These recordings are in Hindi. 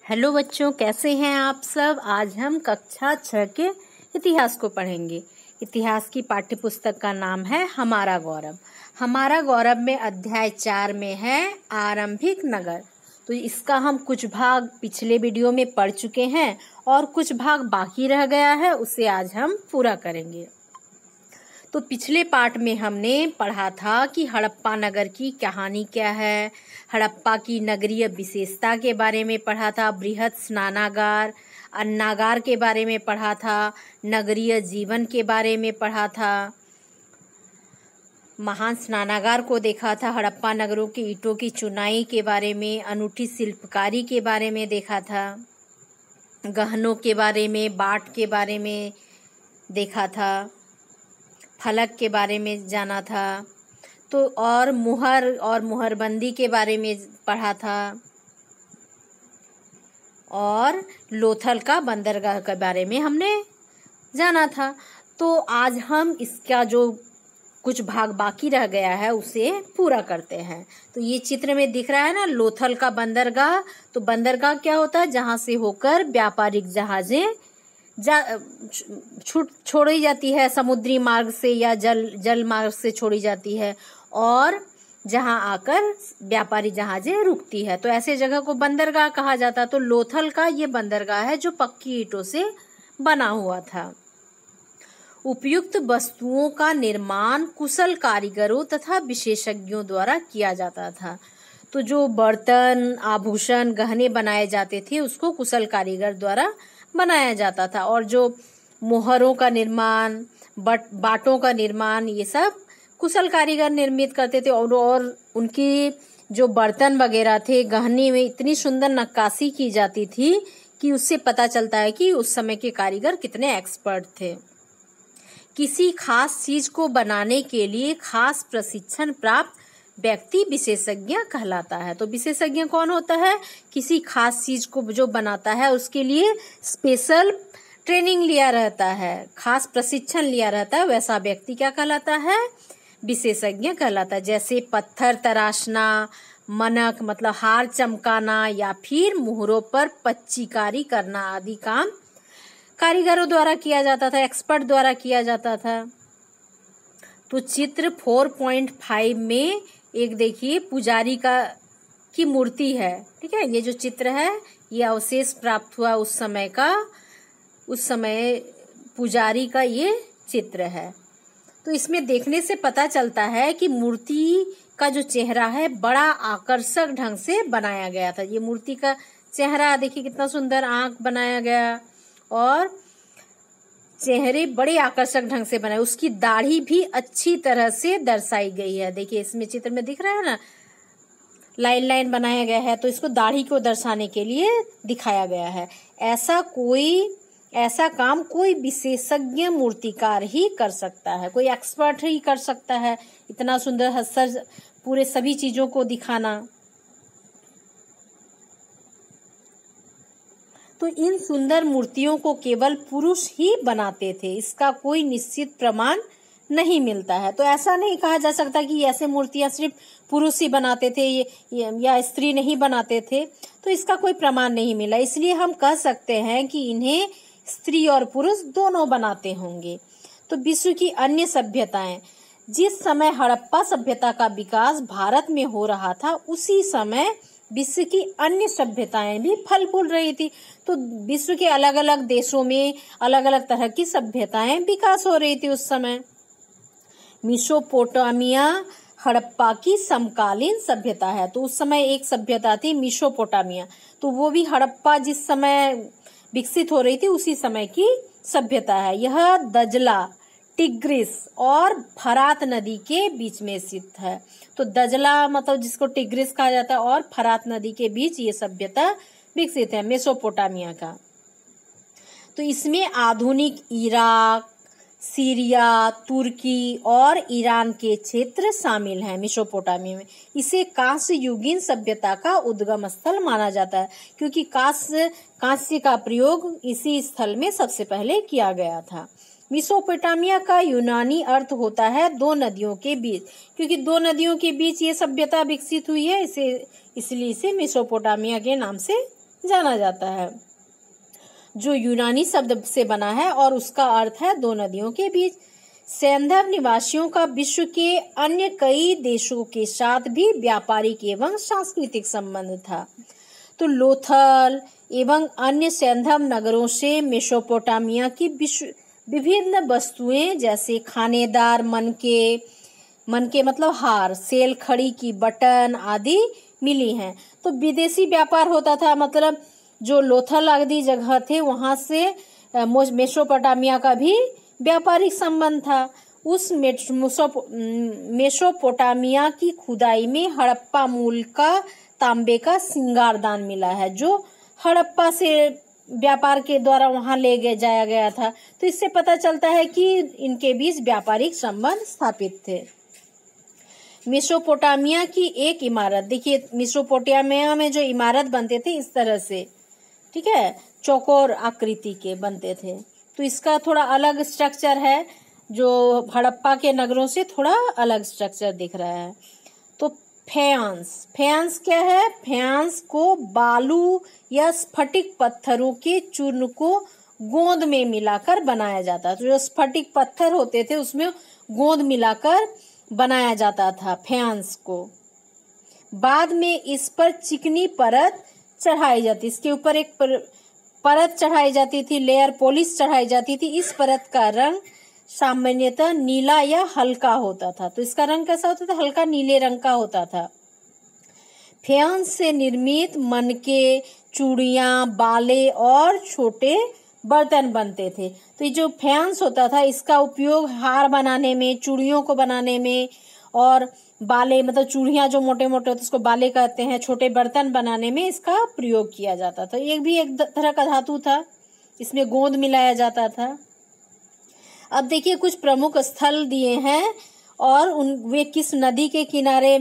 हेलो बच्चों, कैसे हैं आप सब। आज हम कक्षा 6 के इतिहास को पढ़ेंगे। इतिहास की पाठ्य पुस्तक का नाम है हमारा गौरव। हमारा गौरव में अध्याय 4 में है आरंभिक नगर। तो इसका हम कुछ भाग पिछले वीडियो में पढ़ चुके हैं और कुछ भाग बाकी रह गया है, उसे आज हम पूरा करेंगे। तो पिछले पाठ में हमने पढ़ा था कि हड़प्पा नगर की कहानी क्या है, हड़प्पा की नगरीय विशेषता के बारे में पढ़ा था, बृहद स्नानागार अन्नागार के बारे में पढ़ा था, नगरीय जीवन के बारे में पढ़ा था, महान स्नानागार को देखा था, हड़प्पा नगरों की ईंटों की चुनाई के बारे में, अनूठी शिल्पकारी के बारे में देखा था, गहनों के बारे में, बाट के बारे में देखा था, फलक के बारे में जाना था, तो और मुहरबंदी के बारे में पढ़ा था, और लोथल का बंदरगाह के बारे में हमने जाना था। तो आज हम इसका जो कुछ भाग बाकी रह गया है उसे पूरा करते हैं। तो ये चित्र में दिख रहा है ना, लोथल का बंदरगाह। तो बंदरगाह क्या होता है? जहाँ से होकर व्यापारिक जहाजें छोड़ी जाती है, समुद्री मार्ग से या जल मार्ग से छोड़ी जाती है, और जहां आकर व्यापारी जहाजें रुकती है। तो ऐसे जगह को बंदरगाह कहा जाता है। तो लोथल का ये बंदरगाह है जो पक्की ईंटों से बना हुआ था। उपयुक्त वस्तुओं का निर्माण कुशल कारीगरों तथा विशेषज्ञों द्वारा किया जाता था। तो जो बर्तन, आभूषण, गहने बनाए जाते थे उसको कुशल कारीगर द्वारा बनाया जाता था। और जो मोहरों का निर्माण, बाटों का निर्माण, ये सब कुशल कारीगर निर्मित करते थे। और उनकी जो बर्तन वगैरह थे, गहने में इतनी सुंदर नक्काशी की जाती थी कि उससे पता चलता है कि उस समय के कारीगर कितने एक्सपर्ट थे। किसी खास चीज को बनाने के लिए खास प्रशिक्षण प्राप्त व्यक्ति विशेषज्ञ कहलाता है। तो विशेषज्ञ कौन होता है? किसी खास चीज को जो बनाता है उसके लिए स्पेशल ट्रेनिंग लिया रहता है, खास प्रशिक्षण लिया रहता है, वैसा व्यक्ति क्या कहलाता है? विशेषज्ञ कहलाता है। जैसे पत्थर तराशना, मनक मतलब हार चमकाना, या फिर मुहरों पर पच्चीकारी करना आदि काम कारीगरों द्वारा किया जाता था, एक्सपर्ट द्वारा किया जाता था। तो चित्र 4.5 में एक देखिए पुजारी की मूर्ति है, ठीक है। ये जो चित्र है ये अवशेष प्राप्त हुआ उस समय पुजारी का ये चित्र है। तो इसमें देखने से पता चलता है कि मूर्ति का जो चेहरा है बड़ा आकर्षक ढंग से बनाया गया था। ये मूर्ति का चेहरा देखिए कितना सुंदर आंख बनाया गया, और चेहरे बड़े आकर्षक ढंग से बनाए। उसकी दाढ़ी भी अच्छी तरह से दर्शाई गई है। देखिए इसमें चित्र में दिख रहा है ना, लाइन लाइन बनाया गया है। तो इसको दाढ़ी को दर्शाने के लिए दिखाया गया है। ऐसा काम कोई विशेषज्ञ मूर्तिकार ही कर सकता है, कोई एक्सपर्ट ही कर सकता है। इतना सुंदर हस्तर पूरे सभी चीजों को दिखाना। तो इन सुंदर मूर्तियों को केवल पुरुष ही बनाते थे, इसका कोई निश्चित प्रमाण नहीं मिलता है। तो ऐसा नहीं कहा जा सकता कि ऐसे मूर्तियां सिर्फ पुरुष ही बनाते थे या स्त्री नहीं बनाते थे। तो इसका कोई प्रमाण नहीं मिला, इसलिए हम कह सकते हैं कि इन्हें स्त्री और पुरुष दोनों बनाते होंगे। तो विश्व की अन्य सभ्यताएं, जिस समय हड़प्पा सभ्यता का विकास भारत में हो रहा था, उसी समय विश्व की अन्य सभ्यताएं भी फल फूल रही थी। तो विश्व के अलग अलग देशों में अलग अलग तरह की सभ्यताएं विकास हो रही थी उस समय। मेसोपोटामिया हड़प्पा की समकालीन सभ्यता है। तो उस समय एक सभ्यता थी मेसोपोटामिया, तो वो भी हड़प्पा जिस समय विकसित हो रही थी उसी समय की सभ्यता है। यह दजला, टिग्रिस और फरात नदी के बीच में स्थित है। तो दजला मतलब जिसको टिग्रिस कहा जाता है, और फरात नदी के बीच ये सभ्यता विकसित है मेसोपोटामिया का। तो इसमें आधुनिक इराक, सीरिया, तुर्की और ईरान के क्षेत्र शामिल हैं मेसोपोटामिया में। इसे कांस्य युगीन सभ्यता का उद्गम स्थल माना जाता है, क्योंकि कांस्य का प्रयोग इसी स्थल में सबसे पहले किया गया था। मेसोपोटामिया का यूनानी अर्थ होता है दो नदियों के बीच, क्योंकि दो नदियों के बीच ये सभ्यता विकसित हुई है, इसलिए इसे मेसोपोटामिया के नाम से जाना जाता है, जो यूनानी शब्द से बना है और उसका अर्थ है दो नदियों के बीच। सैंधव निवासियों का विश्व के अन्य कई देशों के साथ भी व्यापारिक एवं सांस्कृतिक संबंध था। तो लोथल एवं अन्य सैंधव नगरों से मेसोपोटामिया की विभिन्न वस्तुएं जैसे खानेदार मनके मतलब हार, सेल खड़ी की बटन आदि मिली हैं। तो विदेशी व्यापार होता था, मतलब जो लोथल आदि जगह थे वहां से मेसोपोटामिया का भी व्यापारिक संबंध था। उस मेसोपोटामिया की खुदाई में हड़प्पा मूल का तांबे का सिंगारदान मिला है, जो हड़प्पा से व्यापार के द्वारा वहां ले जाया गया था। तो इससे पता चलता है कि इनके बीच व्यापारिक संबंध स्थापित थे। मेसोपोटामिया की एक इमारत, देखिए मेसोपोटामिया में जो इमारत बनते थे इस तरह से, ठीक है, चौकोर आकृति के बनते थे। तो इसका थोड़ा अलग स्ट्रक्चर है, जो हड़प्पा के नगरों से थोड़ा अलग स्ट्रक्चर दिख रहा है। तो फेयांस क्या है? फेयांस को बालू या स्फटिक पत्थरों के चूर्ण को गोंद में मिलाकर बनाया जाता था। जो स्फटिक पत्थर होते थे उसमें गोंद मिलाकर बनाया जाता था फेयांस को। बाद में इस पर चिकनी परत चढ़ाई जाती, इसके ऊपर एक परत चढ़ाई जाती थी, लेयर पॉलिश चढ़ाई जाती थी। इस परत का रंग सामान्यतः नीला या हल्का होता था। तो इसका रंग कैसा होता था? हल्का नीले रंग का होता था। फेयांस से निर्मित मनके, चूड़ियां, बाले और छोटे बर्तन बनते थे। तो ये जो फेयांस होता था इसका उपयोग हार बनाने में, चूड़ियों को बनाने में, और बाले मतलब चूड़ियां जो मोटे मोटे होते उसको बाले कहते हैं, छोटे बर्तन बनाने में इसका प्रयोग किया जाता था। ये भी एक तरह का धातु था, इसमें गोंद मिलाया जाता था। अब देखिए कुछ प्रमुख स्थल दिए हैं और वे किस नदी के किनारे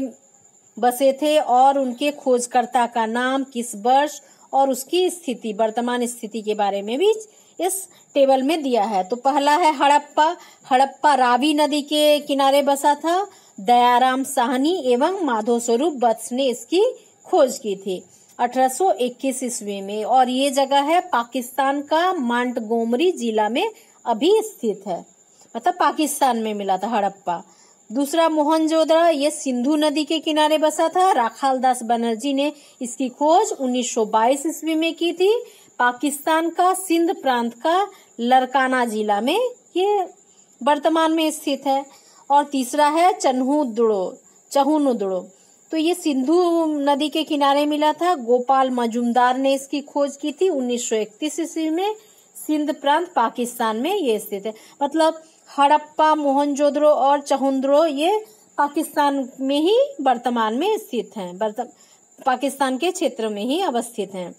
बसे थे और उनके खोजकर्ता का नाम, किस वर्ष और उसकी स्थिति, वर्तमान स्थिति के बारे में भी इस टेबल में दिया है। तो पहला है हड़प्पा। हड़प्पा रावी नदी के किनारे बसा था। दयाराम साहनी एवं माधव स्वरूप वत्स ने इसकी खोज की थी 1821 ईस्वी में, और ये जगह है पाकिस्तान का मांटगोमरी जिला में अभी स्थित है, मतलब पाकिस्तान में मिला था हड़प्पा। दूसरा मोहनजोदड़ो, ये सिंधु नदी के किनारे बसा था। राखाल दास बनर्जी ने इसकी खोज 1922 ईस्वी में की थी। पाकिस्तान का सिंध प्रांत का लरकाना जिला में ये वर्तमान में स्थित है। और तीसरा है चहुनुदड़ो, तो ये सिंधु नदी के किनारे मिला था। गोपाल मजूमदार ने इसकी खोज की थी 1931 ईस्वी में। सिंध प्रांत पाकिस्तान में ये स्थित है। मतलब हड़प्पा, मोहनजोदड़ो और चहुनुदड़ो ये पाकिस्तान में ही वर्तमान में स्थित हैं, पाकिस्तान के क्षेत्र में ही अवस्थित हैं।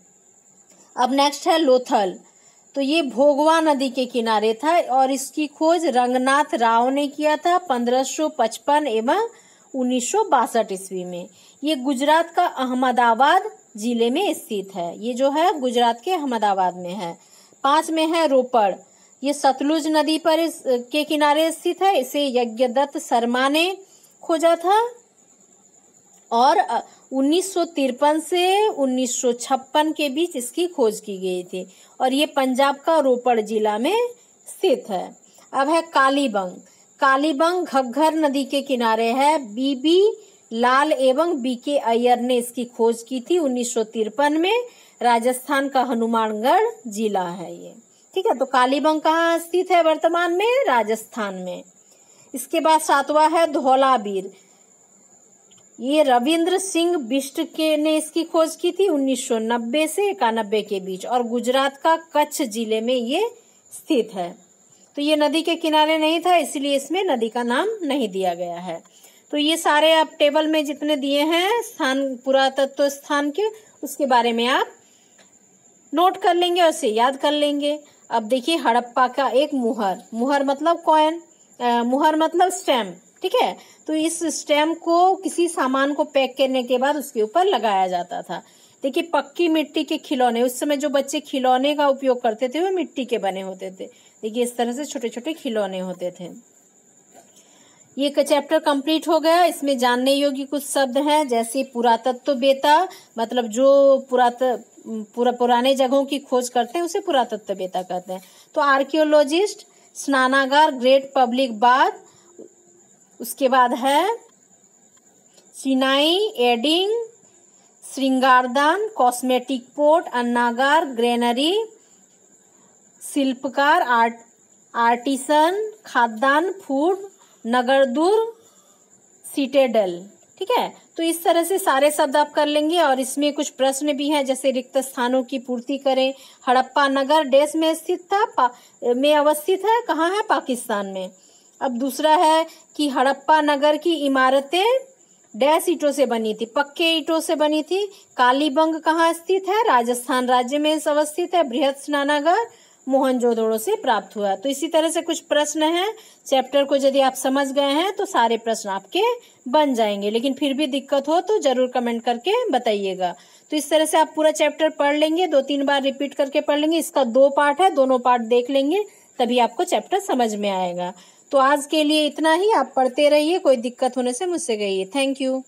अब नेक्स्ट है लोथल। तो ये भोगवा नदी के किनारे था और इसकी खोज रंगनाथ राव ने किया था 1555 एवं 1962 ईस्वी में। ये गुजरात का अहमदाबाद जिले में स्थित है। ये जो है गुजरात के अहमदाबाद में है। 5 में है रोपड़। ये सतलुज नदी पर के किनारे स्थित है। इसे यज्ञदत्त शर्मा ने खोजा था और 1953 से 1956 के बीच इसकी खोज की गई थी और ये पंजाब का रोपड़ जिला में स्थित है। अब है कालीबंग। कालीबंग घग्घर नदी के किनारे है। बीबी लाल एवं बीके अय्यर ने इसकी खोज की थी 1953 में। राजस्थान का हनुमानगढ़ जिला है ये, ठीक है। तो कालीबंग कहाँ स्थित है वर्तमान में? राजस्थान में। इसके बाद 7वां है धौलावीर। ये रविंद्र सिंह बिष्ट ने इसकी खोज की थी 1990 से 91 के बीच और गुजरात का कच्छ जिले में ये स्थित है। तो ये नदी के किनारे नहीं था, इसलिए इसमें नदी का नाम नहीं दिया गया है। तो ये सारे आप टेबल में जितने दिए हैं स्थान, पुरातत्व स्थान के, उसके बारे में आप नोट कर लेंगे और उसे याद कर लेंगे। अब देखिए हड़प्पा का एक मुहर, मुहर मतलब कॉइन, मुहर मतलब स्टैम्प, ठीक है। तो इस स्टैम्प को किसी सामान को पैक करने के बाद उसके ऊपर लगाया जाता था। देखिए पक्की मिट्टी के खिलौने, उस समय जो बच्चे खिलौने का उपयोग करते थे वो मिट्टी के बने होते थे। देखिए इस तरह से छोटे छोटे खिलौने होते थे। ये चैप्टर कंप्लीट हो गया। इसमें जानने योग्य कुछ शब्द हैं जैसे पुरातत्व वेता, मतलब जो पुराने जगहों की खोज करते हैं उसे पुरातत्ववेत्ता कहते हैं। तो आर्कियोलॉजिस्ट, स्नानागार, ग्रेट पब्लिक बाथ, उसके बाद है सिनाई, एडिंग, श्रृंगारदान, कॉस्मेटिक पोर्ट, अन्नागार, ग्रेनरी, शिल्पकार, आर्टिसन, खाद्यान्न, फूड, नगरदुर्ग, सिटेडल। ठीक है, तो इस तरह से सारे शब्द आप कर लेंगे। और इसमें कुछ प्रश्न भी हैं, जैसे रिक्त स्थानों की पूर्ति करें। हड़प्पा नगर देश में स्थित था, में अवस्थित है, कहाँ है? पाकिस्तान में। अब दूसरा है कि हड़प्पा नगर की इमारतें डैश ईंटों से बनी थी, पक्के ईंटों से बनी थी। कालीबंग कहाँ स्थित है? राजस्थान राज्य में अवस्थित है। बृहद स्नानागार मोहनजोदड़ो से प्राप्त हुआ। तो इसी तरह से कुछ प्रश्न हैं। चैप्टर को यदि आप समझ गए हैं तो सारे प्रश्न आपके बन जाएंगे, लेकिन फिर भी दिक्कत हो तो जरूर कमेंट करके बताइएगा। तो इस तरह से आप पूरा चैप्टर पढ़ लेंगे, 2-3 बार रिपीट करके पढ़ लेंगे। इसका 2 पार्ट है, दोनों पार्ट देख लेंगे, तभी आपको चैप्टर समझ में आएगा। तो आज के लिए इतना ही। आप पढ़ते रहिए, कोई दिक्कत होने से मुझसे कहिए। Thank you.